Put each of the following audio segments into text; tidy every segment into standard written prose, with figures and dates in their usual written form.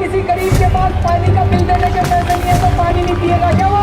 किसी गरीब के पास पानी का बिल देने के पैसे नहीं है तो पानी नहीं पिएगा क्या वो?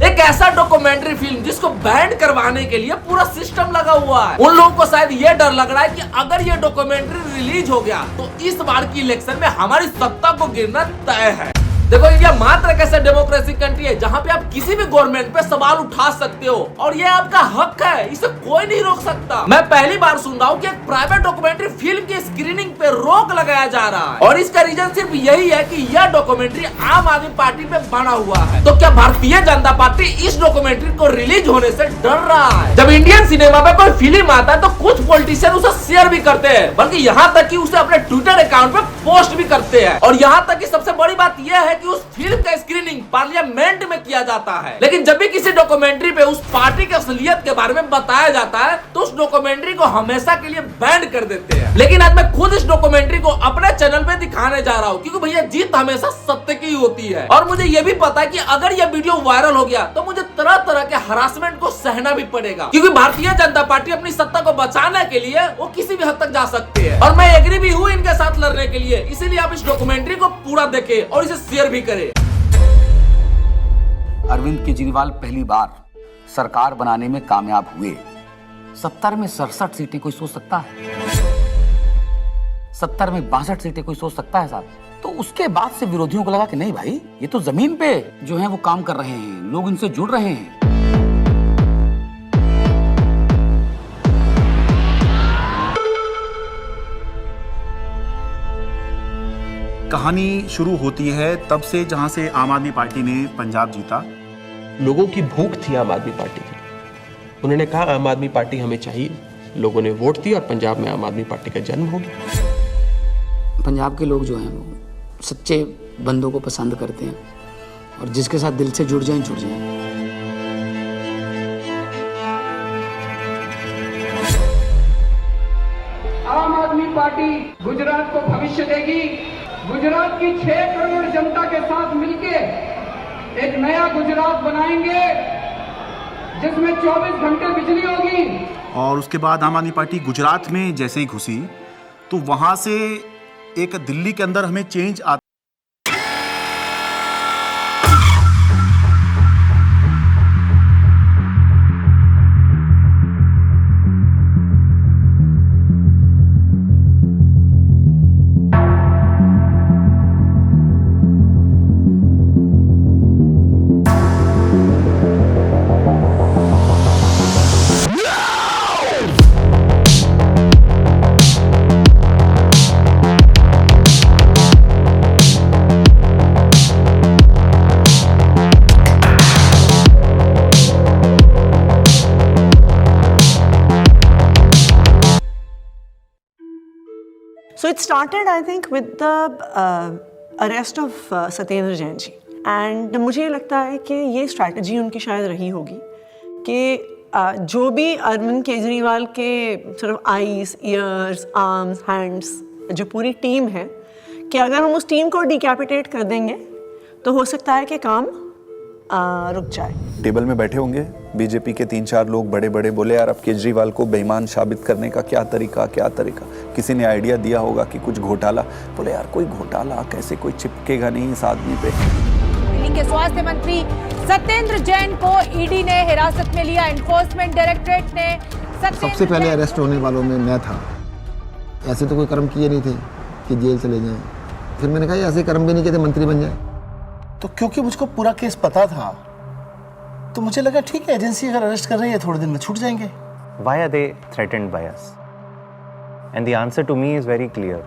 एक ऐसा डॉक्यूमेंट्री फिल्म जिसको बैंड करवाने के लिए पूरा सिस्टम लगा हुआ है। उन लोगों को शायद ये डर लग रहा है कि अगर ये डॉक्यूमेंट्री रिलीज हो गया तो इस बार की इलेक्शन में हमारी सत्ता को गिरना तय है। देखो, इंडिया मात्र एक ऐसा डेमोक्रेसी कंट्री है जहाँ पे आप किसी भी गवर्नमेंट पे सवाल उठा सकते हो और ये आपका हक है, इसे कोई नहीं रोक सकता। मैं पहली बार सुन रहा हूँ कि एक प्राइवेट डॉक्यूमेंट्री फिल्म की स्क्रीनिंग पे रोक लगाया जा रहा है और इसका रीजन सिर्फ यही है कि यह डॉक्यूमेंट्री आम आदमी पार्टी पे बना हुआ है। तो क्या भारतीय जनता पार्टी इस डॉक्यूमेंट्री को रिलीज होने से डर रहा है? जब इंडियन सिनेमा में कोई फिल्म आता है तो कुछ पॉलिटिशियन उसे शेयर भी करते हैं, बल्कि यहाँ तक कि उसे अपने ट्विटर अकाउंट पे पोस्ट भी करते हैं। और यहाँ तक कि सबसे बड़ी बात यह है कि उस फिल्म का स्क्रीनिंग पार्लियामेंट में किया जाता है। लेकिन जब भी किसी डॉक्यूमेंट्री पे उस पार्टी की असलियत के बारे में बताया जाता है तो उस डॉक्यूमेंट्री को हमेशा के लिए बैन कर देते हैं। लेकिन आज मैं खुद इस डॉक्यूमेंट्री को अपने चैनल पे दिखाने जा रहा हूँ, क्योंकि भैया जीत हमेशा सत्य की होती है। और मुझे ये भी पता है कि अगर यह वीडियो वायरल हो गया तो मुझे तरह तरह के हरासमेंट को सहना भी पड़ेगा, क्योंकि भारतीय जनता पार्टी अपनी सत्ता को बचाने के लिए वो किसी भी हद तक जा सकती है। और मैं एग्री भी हूँ इनके साथ लड़ने के लिए, इसीलिए आप इस डॉक्यूमेंट्री को पूरा देखें और इसे शेयर भी करें। अरविंद केजरीवाल पहली बार सरकार बनाने में कामयाब हुए। 70 में 67 सीटें कोई सोच सकता है? 70 में 62 सीटें कोई सोच सकता है साहब? तो उसके बाद से विरोधियों को लगा कि नहीं भाई, ये तो जमीन पे जो है वो काम कर रहे हैं, लोग इनसे जुड़ रहे हैं। कहानी शुरू होती है तब से जहां से आम आदमी पार्टी ने पंजाब जीता। लोगों की भूख थी आम आदमी पार्टी की। उन्होंने कहा आम आदमी पार्टी हमें चाहिए। लोगों ने वोट दिया और पंजाब में आम आदमी पार्टी का जन्म हो गया। पंजाब के लोग जो हैं वो सच्चे बंदों को पसंद करते हैं और जिसके साथ दिल से जुड़ जाएं जुड़ जाएं। आम आदमी पार्टी गुजरात को भविष्य देगी। गुजरात की 6 करोड़ जनता के साथ मिलके एक नया गुजरात बनाएंगे जिसमें 24 घंटे बिजली होगी। और उसके बाद आम आदमी पार्टी गुजरात में जैसे ही घुसी तो वहां से एक दिल्ली के अंदर हमें चेंज आता। So it started, I think, with the arrest of Satyendra Jain ji, and मुझे लगता है कि ये स्ट्रैटेजी उनकी शायद रही होगी कि जो भी अरविंद केजरीवाल के सिर्फ आईज, ईयर्स, आर्म्स, हैंड्स, जो पूरी टीम है, कि अगर हम उस टीम को डिकैपिटेट कर देंगे तो हो सकता है कि काम रुक जाए। टेबल में बैठे होंगे बीजेपी के 3-4 लोग बड़े बड़े, बोले यार अब केजरीवाल को बेईमान साबित करने का क्या तरीका। किसी ने आइडिया दिया होगा कि कुछ घोटाला, बोले यार कोई घोटाला कैसे, कोई चिपकेगा नहीं इस आदमी पे। दिल्ली के स्वास्थ्य मंत्री सत्येंद्र जैन को ईडी ने हिरासत में लिया। एनफोर्समेंट डायरेक्टरेट ने सबसे पहले अरेस्ट होने वालों में मैं था। ऐसे तो कोई कर्म किए नहीं थे कि जेल चले जाएं। फिर मैंने कहा ऐसे कर्म भी नहीं किए थे मंत्री बन जाए। तो क्योंकि मुझको पूरा केस पता था तो मुझे लगा ठीक है, एजेंसी अगर अरेस्ट कर रही है थोड़े दिन में छूट जाएंगे। Why are they threatened by us? And the answer to me is very clear.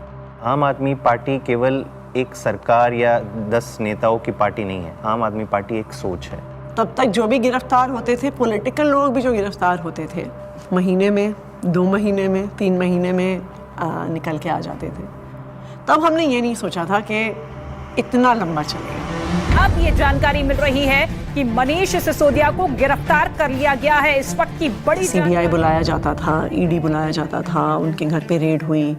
आम आदमी पार्टी केवल एक सरकार या 10 नेताओं की पार्टी नहीं है। आम आदमी पार्टी एक सोच है। तब तक जो भी गिरफ्तार होते थे, पॉलिटिकल लोग भी जो गिरफ्तार होते थे, महीने में, 2 महीने में, 3 महीने में निकल के आ जाते थे। तब हमने ये नहीं सोचा था कि इतना लंबा चलेगा। अब ये जानकारी मिल रही है कि मनीष सिसोदिया को गिरफ्तार कर लिया गया है। इस वक्त की बड़ी सीबीआई बुलाया जाता था, ईडी बुलाया जाता था, उनके घर पे रेड हुई,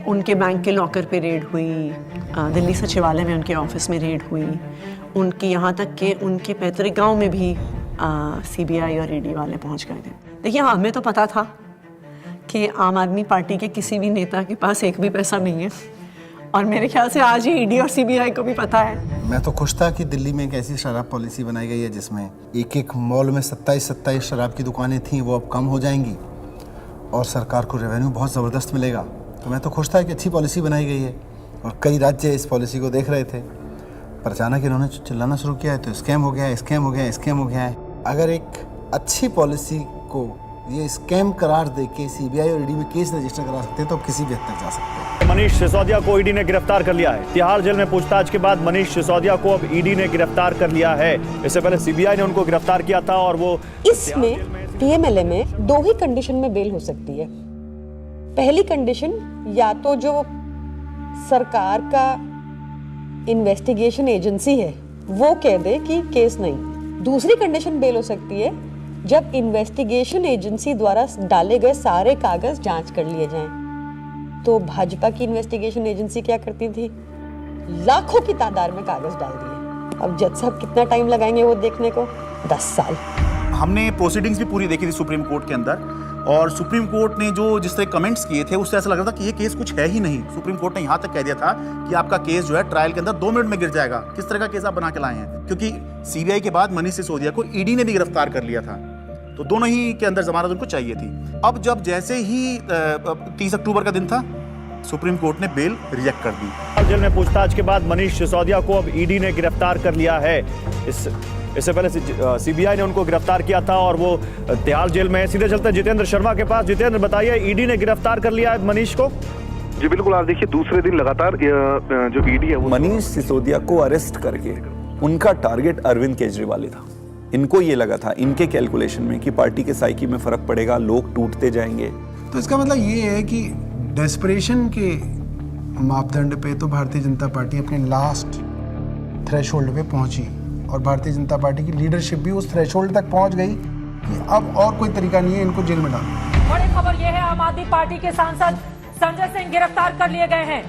उनके बैंक के लॉकर पे रेड हुई, दिल्ली सचिवालय में उनके ऑफिस में रेड हुई, उनकी यहाँ तक कि उनके पैतृक गांव में भी सीबीआई और ईडी वाले पहुँच गए थे। देखिए, हमें तो पता था कि आम आदमी पार्टी के किसी भी नेता के पास एक भी पैसा नहीं है और मेरे ख्याल से आज ही ईडी और सीबीआई को भी पता है। मैं तो खुश था कि दिल्ली में एक ऐसी शराब पॉलिसी बनाई गई है जिसमें एक एक मॉल में 27 शराब की दुकानें थीं, वो अब कम हो जाएंगी और सरकार को रेवेन्यू बहुत ज़बरदस्त मिलेगा। तो मैं तो खुश था कि अच्छी पॉलिसी बनाई गई है और कई राज्य इस पॉलिसी को देख रहे थे, पर अचानक इन्होंने चिल्लाना शुरू किया है तो स्कैम हो गया है, स्कैम हो गया है, स्कैम हो गया है। अगर एक अच्छी पॉलिसी को ये स्कैम करार देके सीबीआई और ईडी में केस रजिस्टर करा सकते हैं तो अब किसी भी हद तक जा सकते हैं। मनीष सिसोदिया को ईडी ने गिरफ्तार कर लिया है। तिहाड़ जेल में पूछताछ के बाद मनीष सिसोदिया को अब ईडी ने गिरफ्तार कर लिया है। इससे पहले सीबीआई ने उनको गिरफ्तार किया था और वो इसमें पीएमएलए में 2 ही कंडीशन में बेल हो सकती है। पहली कंडीशन या तो जो सरकार का इन्वेस्टिगेशन एजेंसी है वो कह दे कि केस नहीं। दूसरी कंडीशन बेल हो सकती है जब इन्वेस्टिगेशन एजेंसी द्वारा डाले गए सारे कागज जांच कर लिए जाएं। तो भाजपा की इन्वेस्टिगेशन एजेंसी क्या करती थी, लाखों की तादाद में कागज डाल दिए। अब जज साहब कितना टाइम लगाएंगे वो देखने को, 10 साल। हमने प्रोसीडिंग्स भी पूरी देखी थी सुप्रीम कोर्ट के अंदर, और सुप्रीम कोर्ट ने जो जिस तरह कमेंट्स किए थे उससे ऐसा लग रहा था कि ये केस कुछ है ही नहीं। सुप्रीम कोर्ट ने यहाँ तक कह दिया था कि आपका केस जो है ट्रायल के अंदर 2 मिनट में गिर जाएगा। किस तरह का केस आप बना के लाए हैं, क्योंकि सीबीआई के बाद मनीष सिसोदिया को ईडी ने भी गिरफ्तार कर लिया था, तो दोनों ही के अंदर जमानत उनको चाहिए थी। अब जब जैसे ही 30 अक्टूबर का दिन था, सुप्रीम कोर्ट ने बेल रिजेक्ट कर दी। जेल में पूछताछ के बाद मनीष सिसोदिया को अब ईडी ने गिरफ्तार कर लिया है। इससे पहले सीबीआई ने उनको गिरफ्तार किया था और वो तिहाड़ जेल में है। सीधे चलते हैं जितेंद्र शर्मा के पास। जितेंद्र, बताइए, ईडी ने गिरफ्तार कर लिया है मनीष को? जी बिल्कुल, आप देखिए दूसरे दिन लगातार जो ईडी है वो मनीष सिसोदिया को अरेस्ट करके उनका टारगेट अरविंद केजरीवाल था। इनको ये लगा था, इनके कैलकुलेशन में, कि पार्टी के साइकी में फर्क पड़ेगा, लोग टूटते जाएंगे। तो इसका मतलब ये है कि डेस्परेशन के मापदंड पे तो भारतीय जनता पार्टी अपने लास्ट थ्रेशोल्ड पे पहुंची और भारतीय जनता पार्टी की लीडरशिप भी उस थ्रेशोल्ड तक पहुंच गई कि अब और कोई तरीका नहीं है इनको जेल में डालने। बड़ी खबर यह है, आम आदमी पार्टी के सांसद संजय सिंह गिरफ्तार कर लिए गए हैं।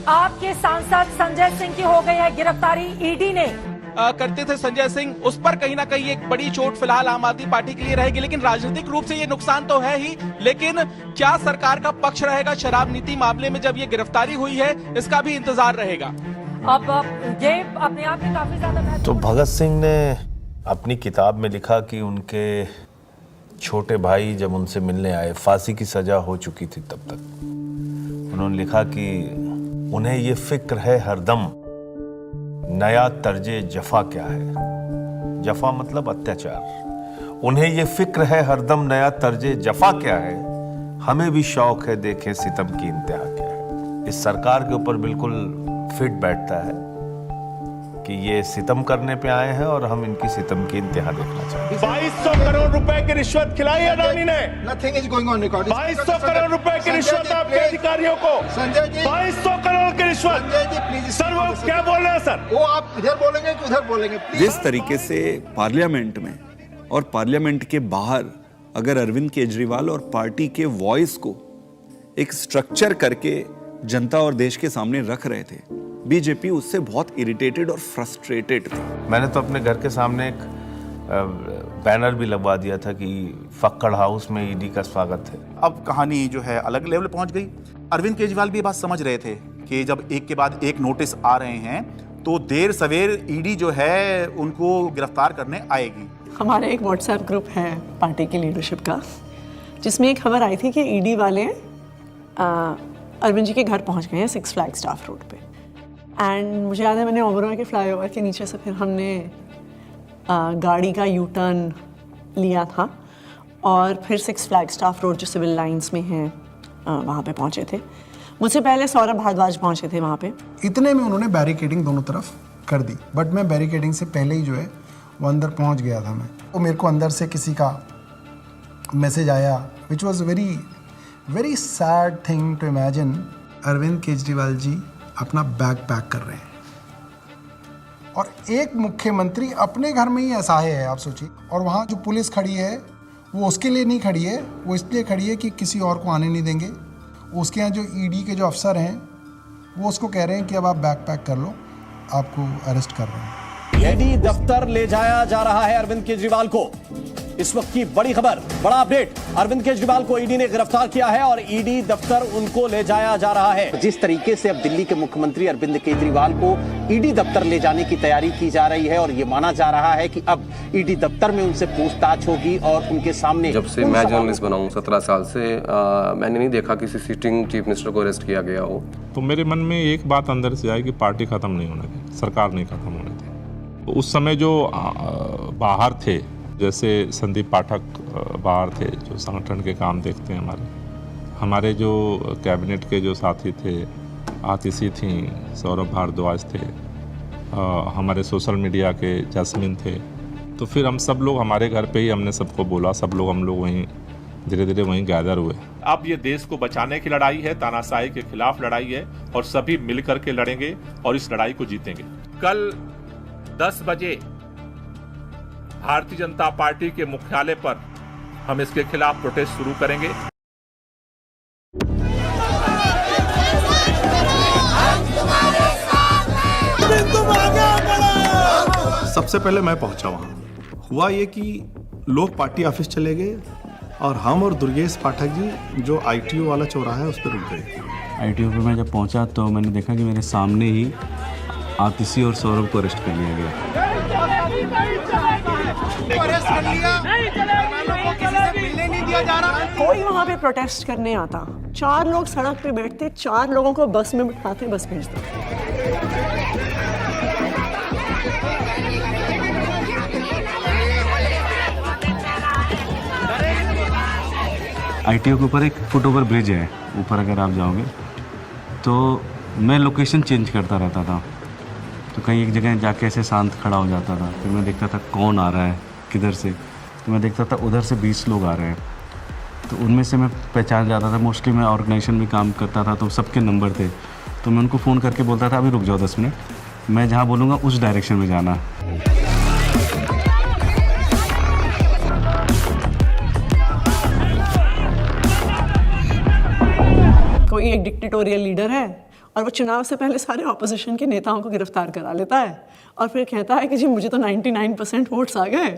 आपके सांसद संजय सिंह की हो गई है गिरफ्तारी। ईडी ने करते थे संजय सिंह, उस पर कहीं ना कहीं एक बड़ी चोट फिलहाल आम आदमी पार्टी के लिए रहेगी, लेकिन राजनीतिक रूप से ये नुकसान तो है ही, लेकिन क्या सरकार का पक्ष रहेगा शराब नीति मामले में जब ये गिरफ्तारी हुई है, इसका भी इंतजार रहेगा। अब ये अपने आप में काफी ज्यादा तो भगत सिंह ने अपनी किताब में लिखा कि उनके छोटे भाई जब उनसे मिलने आए, फांसी की सजा हो चुकी थी तब तक, उन्होंने लिखा कि उन्हें ये फिक्र है हरदम नया तर्जे जफा क्या है। जफा मतलब अत्याचार। उन्हें ये फिक्र है हरदम नया तर्जे जफा क्या है, हमें भी शौक है देखें सितम की इंतहा क्या है। इस सरकार के ऊपर बिल्कुल फिट बैठता है कि ये सितम करने पे आए हैं और हम इनकी सितम की इंतहा देखना चाहते हैं। 2200 करोड़ रुपए की रिश्वत खिलाई अडानी ने। Nothing is going on record. 2200 crore रुपए की रिश्वत आपके अधिकारियों को। संजय जी, 2200 करोड़ की रिश्वत। संजय जी प्लीज। सर वो क्या बोल रहे हैं सर? वो आप इधर बोलेंगे कि उधर बोलेंगे? जिस तरीके से पार्लियामेंट में और पार्लियामेंट के बाहर अगर अरविंद केजरीवाल और पार्टी के वॉइस को एक स्ट्रक्चर करके जनता और देश के सामने रख रहे थे, बीजेपी उससे बहुत इरिटेटेड और फ्रस्ट्रेटेड थी। मैंने तो अपने घर के सामने एक बैनर भी लगवा दिया था कि फक्कड़ हाउस में ईडी का स्वागत है। अब कहानी जो है अलग लेवल पहुंच गई। अरविंद केजरीवाल भी ये बात समझ रहे थे कि जब एक के बाद एक नोटिस आ रहे हैं तो देर सवेर ईडी जो है उनको गिरफ्तार करने आएगी। हमारा एक व्हाट्सएप ग्रुप है पार्टी की लीडरशिप का, जिसमें एक खबर आई थी कि ईडी वाले अरविंद जी के घर पहुंच गए हैं 6 फ्लैग स्टाफ रोड पे। एंड मुझे याद है मैंने ओबरॉय के फ्लाईओवर के नीचे से फिर हमने गाड़ी का यू टर्न लिया था और फिर 6 फ्लैग स्टाफ रोड जो सिविल लाइंस में है वहाँ पे पहुँचे थे। मुझसे पहले सौरभ भारद्वाज पहुँचे थे वहाँ पे। इतने में उन्होंने बैरिकेडिंग दोनों तरफ कर दी, बट मैं बैरिकेडिंग से पहले ही जो है वो अंदर पहुँच गया था। मैं वो मेरे को अंदर से किसी का मैसेज आया which was very sad thing to imagine. Arvind Kejriwal ji अपना बैग पैक कर रहे हैं और एक मुख्यमंत्री अपने घर में ही असहाय है, आप सोचिए। और वहाँ जो पुलिस खड़ी है वो उसके लिए नहीं खड़ी है, वो इसलिए खड़ी है कि किसी और को आने नहीं देंगे। उसके यहाँ जो ईडी के जो अफसर हैं वो उसको कह रहे हैं कि अब आप बैग पैक कर लो, आपको अरेस्ट कर रहे हैं। ईडी दफ्तर ले जाया जा रहा है अरविंद केजरीवाल को। इस वक्त की बड़ी खबर, बड़ा अपडेट। अरविंद केजरीवाल को ईडी ने गिरफ्तार किया है और ईडी दफ्तर उनको ले जाया जा रहा है। जिस तरीके से अब दिल्ली के मुख्यमंत्री अरविंद केजरीवाल को ईडी दफ्तर ले जाने की तैयारी की जा रही है और ये माना जा रहा है कि अब ईडी दफ्तर में उनसे पूछताछ होगी और उनके सामने। जब से मैं जर्नलिस्ट बना हूं 17 साल से, मैंने नहीं देखा किसी सिटिंग चीफ मिनिस्टर को अरेस्ट किया गया हो। तो मेरे मन में एक बात अंदर से आई कि पार्टी खत्म नहीं होने थी, सरकार नहीं खत्म होने थी। तो उस समय जो बाहर थे, जैसे संदीप पाठक बाहर थे जो संगठन के काम देखते हैं, हमारे जो कैबिनेट के जो साथी थे, आतिशी थी, सौरभ भारद्वाज थे, हमारे सोशल मीडिया के जैस्मिन थे। तो फिर हम सब लोग हमारे घर पे ही हमने सबको बोला, हम लोग वहीं धीरे धीरे वहीं गैदर हुए। अब ये देश को बचाने की लड़ाई है, तानाशाही के खिलाफ लड़ाई है और सभी मिलकर के लड़ेंगे और इस लड़ाई को जीतेंगे। कल 10 बजे भारतीय जनता पार्टी के मुख्यालय पर हम इसके खिलाफ प्रोटेस्ट शुरू करेंगे। सबसे पहले मैं पहुंचा वहां, हुआ ये कि लोग पार्टी ऑफिस चले गए और हम और दुर्गेश पाठक जी जो ITO वाला चौराहा है उस पर रुक गए। ITO पे मैं जब पहुंचा तो मैंने देखा कि मेरे सामने ही आतिशी और सौरभ को अरेस्ट कर लिया गया। कोई वहाँ पे प्रोटेस्ट करने आता, 4 लोग सड़क पे बैठते, 4 लोगों को बस में बिठाते, बस भेजते। ITO के ऊपर एक फुटओवर ब्रिज है, ऊपर अगर आप जाओगे तो मैं लोकेशन चेंज करता रहता था। तो कहीं एक जगह जाके ऐसे शांत खड़ा हो जाता था, फिर मैं देखता था कौन आ रहा है किधर से, तो मैं देखता था उधर से 20 लोग आ रहे हैं, तो उनमें से मैं पहचान जाता था। मोस्टली मैं ऑर्गेनाइजेशन में काम करता था तो सबके नंबर थे, तो मैं उनको फ़ोन करके बोलता था अभी रुक जाओ 10 मिनट, मैं जहाँ बोलूँगा उस डायरेक्शन में जाना। कोई एक डिक्टेटोरियल लीडर है और वो चुनाव से पहले सारे ऑपोजिशन के नेताओं को गिरफ्तार करा लेता है और फिर कहता है कि जी मुझे तो 99% वोट्स आ गए,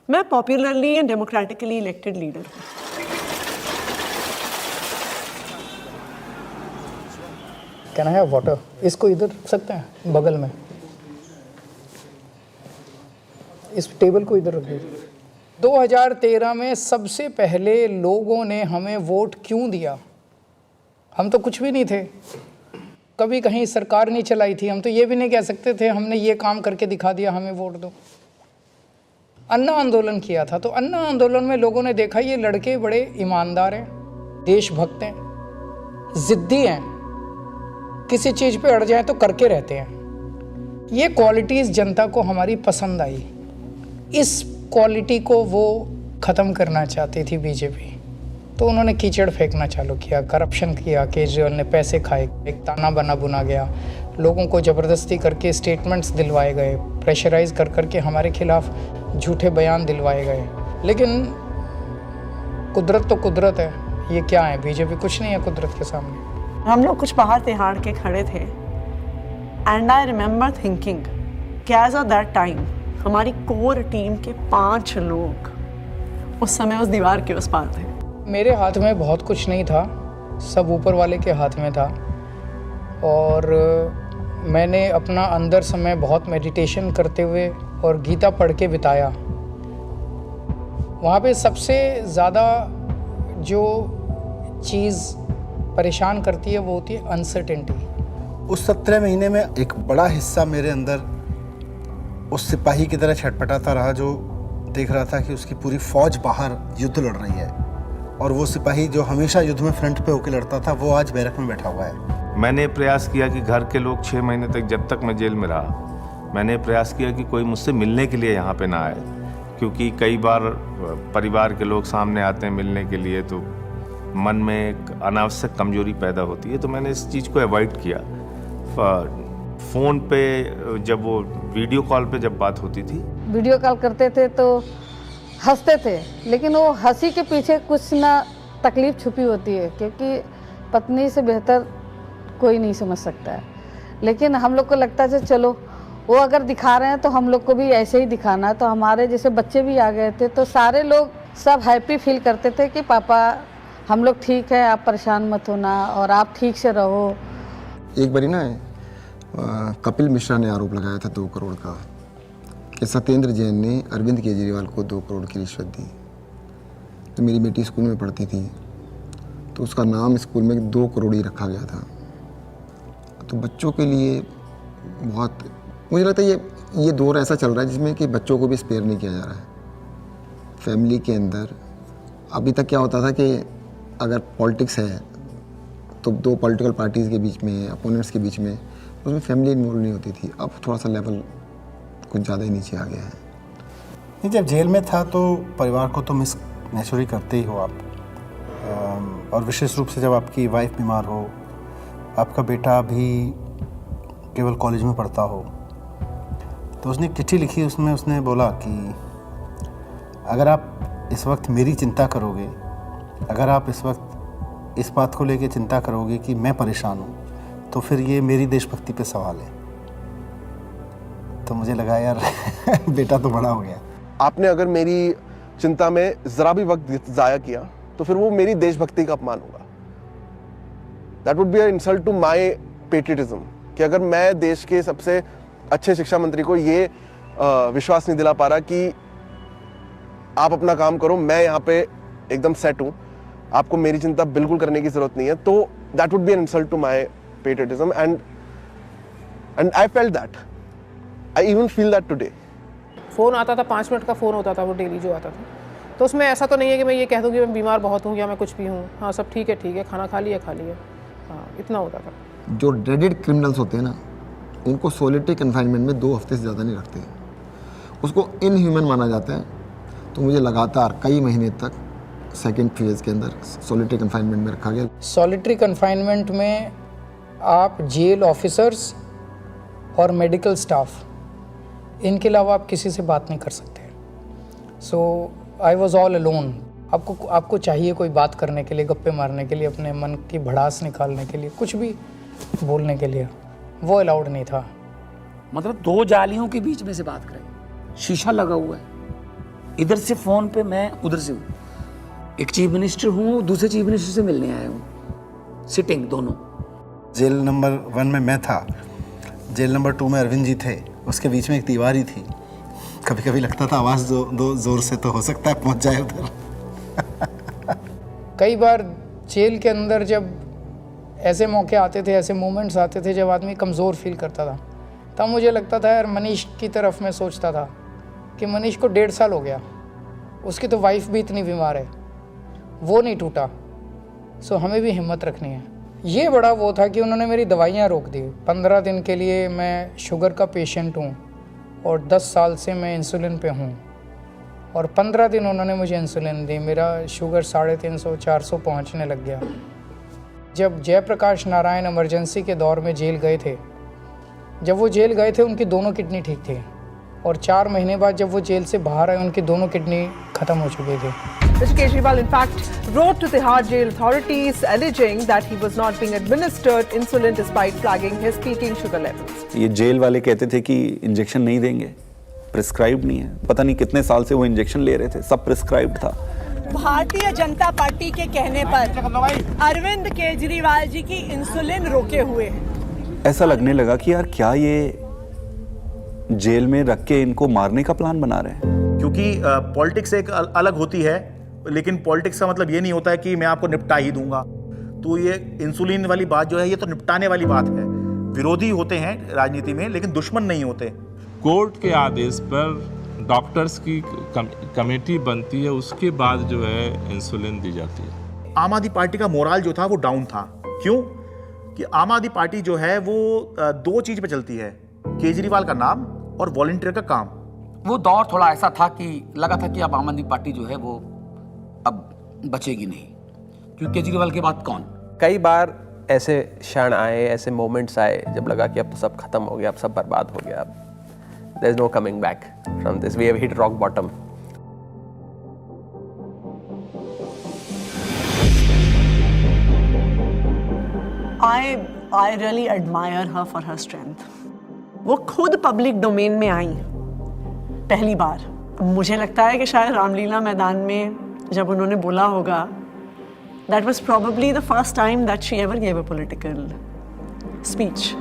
मैं popularly and democratically elected leader हूँ। कहना है वाटर, इसको इधर रख सकते हैं बगल में, इस टेबल को इधर रख दीजिए। 2013 में सबसे पहले लोगों ने हमें वोट क्यों दिया? हम तो कुछ भी नहीं थे, कभी कहीं सरकार नहीं चलाई थी, हम तो ये भी नहीं कह सकते थे हमने ये काम करके दिखा दिया हमें वोट दो। अन्ना आंदोलन किया था, तो अन्ना आंदोलन में लोगों ने देखा ये लड़के बड़े ईमानदार हैं, देशभक्त हैं, जिद्दी हैं, किसी चीज़ पे अड़ जाए तो करके रहते हैं। ये क्वालिटीज़ जनता को हमारी पसंद आई। इस क्वालिटी को वो ख़त्म करना चाहती थी बीजेपी, तो उन्होंने कीचड़ फेंकना चालू किया, करप्शन किया, केजरीवाल ने पैसे खाए, एक ताना बना बुना गया, लोगों को ज़बरदस्ती करके स्टेटमेंट्स दिलवाए गए, प्रेशराइज कर करके हमारे खिलाफ झूठे बयान दिलवाए गए। लेकिन कुदरत तो कुदरत है, ये क्या है, बीजेपी कुछ नहीं है कुदरत के सामने। हम लोग कुछ पहाड़ तिहाड़ के खड़े थे एंड आई रिमेंबर थिंकिंग कि एज ऑफ दैट टाइम हमारी कोर टीम के 5 लोग उस समय उस दीवार के उस पार थे। मेरे हाथ में बहुत कुछ नहीं था, सब ऊपर वाले के हाथ में था और मैंने अपना अंदर समय बहुत मेडिटेशन करते हुए और गीता पढ़ के बिताया। वहाँ पे सबसे ज़्यादा जो चीज़ परेशान करती है वो होती है अनसर्टेनिटी। उस 17 महीने में एक बड़ा हिस्सा मेरे अंदर उस सिपाही की तरह छटपटाता रहा जो देख रहा था कि उसकी पूरी फौज बाहर युद्ध लड़ रही है और वो सिपाही जो हमेशा युद्ध में फ्रंट पे होकर लड़ता था वो आज बैरक में बैठा हुआ है। मैंने प्रयास किया कि घर के लोग 6 महीने तक, जब तक मैं जेल में रहा, मैंने प्रयास किया कि कोई मुझसे मिलने के लिए यहाँ पे ना आए, क्योंकि कई बार परिवार के लोग सामने आते हैं मिलने के लिए तो मन में एक अनावश्यक कमजोरी पैदा होती है, तो मैंने इस चीज़ को अवॉइड किया। फ़ोन पे जब वो वीडियो कॉल पे जब बात होती थी, वीडियो कॉल करते थे तो हंसते थे, लेकिन वो हंसी के पीछे कुछ ना तकलीफ़ छुपी होती है, क्योंकि पत्नी से बेहतर कोई नहीं समझ सकता है। लेकिन हम लोग को लगता है चलो वो अगर दिखा रहे हैं तो हम लोग को भी ऐसे ही दिखाना है। तो हमारे जैसे बच्चे भी आ गए थे तो सारे लोग सब हैप्पी फील करते थे कि पापा हम लोग ठीक है, आप परेशान मत होना और आप ठीक से रहो। एक बारी ना कपिल मिश्रा ने आरोप लगाया था 2 करोड़ का कि सत्येंद्र जैन ने अरविंद केजरीवाल को 2 करोड़ की रिश्वत दी। तो मेरी बेटी स्कूल में पढ़ती थी तो उसका नाम स्कूल में 2 करोड़ ही रखा गया था। तो बच्चों के लिए बहुत, मुझे लगता है ये दौर ऐसा चल रहा है जिसमें कि बच्चों को भी स्पेयर नहीं किया जा रहा है। फैमिली के अंदर अभी तक क्या होता था कि अगर पॉलिटिक्स है तो 2 पॉलिटिकल पार्टीज़ के बीच में, अपोनेंट्स के बीच में, उसमें फैमिली इन्वॉल्व नहीं होती थी। अब थोड़ा सा लेवल कुछ ज़्यादा ही नीचे आ गया है। नहीं, जब जेल में था तो परिवार को तो मिस नेचुरली करते ही हो आप, और विशेष रूप से जब आपकी वाइफ बीमार हो, आपका बेटा भी केवल कॉलेज में पढ़ता हो। तो उसने एक चिट्ठी लिखी, उसमें उसने बोला कि अगर आप इस वक्त मेरी चिंता करोगे, अगर आप इस वक्त इस बात को लेके चिंता करोगे कि मैं परेशान हूँ, तो फिर ये मेरी देशभक्ति पे सवाल है। तो मुझे लगा यार बेटा तो बड़ा हो गया। आपने अगर मेरी चिंता में ज़रा भी वक्त ज़ाया किया तो फिर वो मेरी देशभक्ति का अपमान होगा। That would be a insult to my patriotism कि अगर मैं देश के सबसे अच्छे शिक्षा मंत्री को ये विश्वास नहीं दिला पा रहा कि आप अपना काम करो, मैं यहाँ पे एकदम सेट हूँ, आपको मेरी चिंता बिल्कुल करने की ज़रूरत नहीं है, तो that would be an insult to my patriotism and I felt that, I even feel that today. Phone आता था, 5 मिनट का फ़ोन होता था वो डेली जो आता था, तो उसमें ऐसा तो नहीं है कि मैं ये कह दूँ कि मैं बीमार बहुत हूँ या मैं कुछ भी हूँ, हाँ सब ठीक है, खाना खा लिया, हाँ इतना होता था। जो ड्रेडेड क्रिमिनल्स होते हैं ना, उनको सोलिटरी कन्फाइनमेंट में 2 हफ्ते से ज़्यादा नहीं रखते, उसको इनह्यूमन माना जाता है। तो मुझे लगातार कई महीने तक सेकेंड फेज़ के अंदर सोलिटरी कन्फाइनमेंट में रखा गया। सॉलिटरी कन्फाइनमेंट में आप जेल ऑफिसर्स और मेडिकल स्टाफ, इनके अलावा आप किसी से बात नहीं कर सकते। सो आई वॉज ऑल अलोन। आपको चाहिए कोई बात करने के लिए, गप्पे मारने के लिए, अपने मन की भड़ास निकालने के लिए, कुछ भी बोलने के लिए, वो अलाउड नहीं था। मतलब 2 जालियों के बीच में से बात करें, शीशा लगा हुआ है, इधर से फ़ोन पे मैं उधर से हूँ, एक चीफ मिनिस्टर हूँ, दूसरे चीफ मिनिस्टर से मिलने आया हूँ, सिटिंग दोनों। जेल नंबर 1 में मैं था, जेल नंबर 2 में अरविंद जी थे, उसके बीच में एक दीवार थी। कभी कभी लगता था आवाज़ दो ज़ोर से तो हो सकता है पहुँच जाए उधर। कई बार जेल के अंदर जब ऐसे मौके आते थे, ऐसे मोमेंट्स आते थे जब आदमी कमज़ोर फील करता था, तब मुझे लगता था यार मनीष की तरफ मैं सोचता था कि मनीष को 1.5 साल हो गया, उसकी तो वाइफ भी इतनी बीमार है, वो नहीं टूटा, सो हमें भी हिम्मत रखनी है। ये बड़ा वो था कि उन्होंने मेरी दवाइयाँ रोक दी। 15 दिन के लिए मैं शुगर का पेशेंट हूँ और 10 साल से मैं इंसुलिन पे हूँ, और 15 दिन उन्होंने मुझे इंसुलिन दी, मेरा शुगर 350 400 पहुँचने लग गया। जब जयप्रकाश नारायण इमरजेंसी के दौर में जेल गए थे, जब वो जेल गए थे उनकी दोनों किडनी ठीक थी, और 4 महीने बाद जब वो जेल से बाहर आए उनकी दोनों किडनी ख़त्म हो चुकी थी। Mr. Kejriwal, in fact, wrote to Tihar jail authorities alleging that he was not being administered insulin despite flagging his peaking sugar levels. ये जेल वाले कहते थे कि इंजेक्शन नहीं देंगे, प्रिस्क्राइब नहीं है। पता नहीं कितने साल से वो इंजेक्शन ले रहे थे, सब प्रिस्क्राइब्ड था। भारतीय जनता पार्टी के कहने पर अरविंद केजरीवाल जी की इंसुलिन रोके हुए हैं। ऐसा लगने लगा कि यार क्या ये जेल में रख के इनको मारने का प्लान बना रहे हैं। क्योंकि पॉलिटिक्स एक अलग होती है, लेकिन पॉलिटिक्स का मतलब ये नहीं होता है कि मैं आपको निपटा ही दूंगा। तो ये इंसुलिन वाली बात जो है, ये तो निपटाने वाली बात है। विरोधी होते हैं राजनीति में, लेकिन दुश्मन नहीं होते। कोर्ट के आदेश पर डॉक्टर्स की कमेटी बनती है, उसके बाद जो है इंसुलिन दी जाती है। आम आदमी पार्टी का मोराल जो था वो डाउन था। क्यों? कि आम आदमी पार्टी जो है वो 2 चीज पे चलती है, केजरीवाल का नाम और वॉलंटियर का काम। वो दौर थोड़ा ऐसा था कि लगा था कि अब आम आदमी पार्टी जो है वो अब बचेगी नहीं, क्योंकि केजरीवाल के बाद कौन। कई बार ऐसे क्षण आए, ऐसे मोमेंट्स आए जब लगा कि अब तो सब खत्म हो गया, अब सब बर्बाद हो गया, अब there is no coming back from this, we have hit rock bottom. I really admire her for her strength. वो खुद पब्लिक डोमेन में आई पहली बार। मुझे लगता है कि शायद रामलीला मैदान में जब उन्होंने बोला होगा, that was probably the first time that she ever gave a political speech.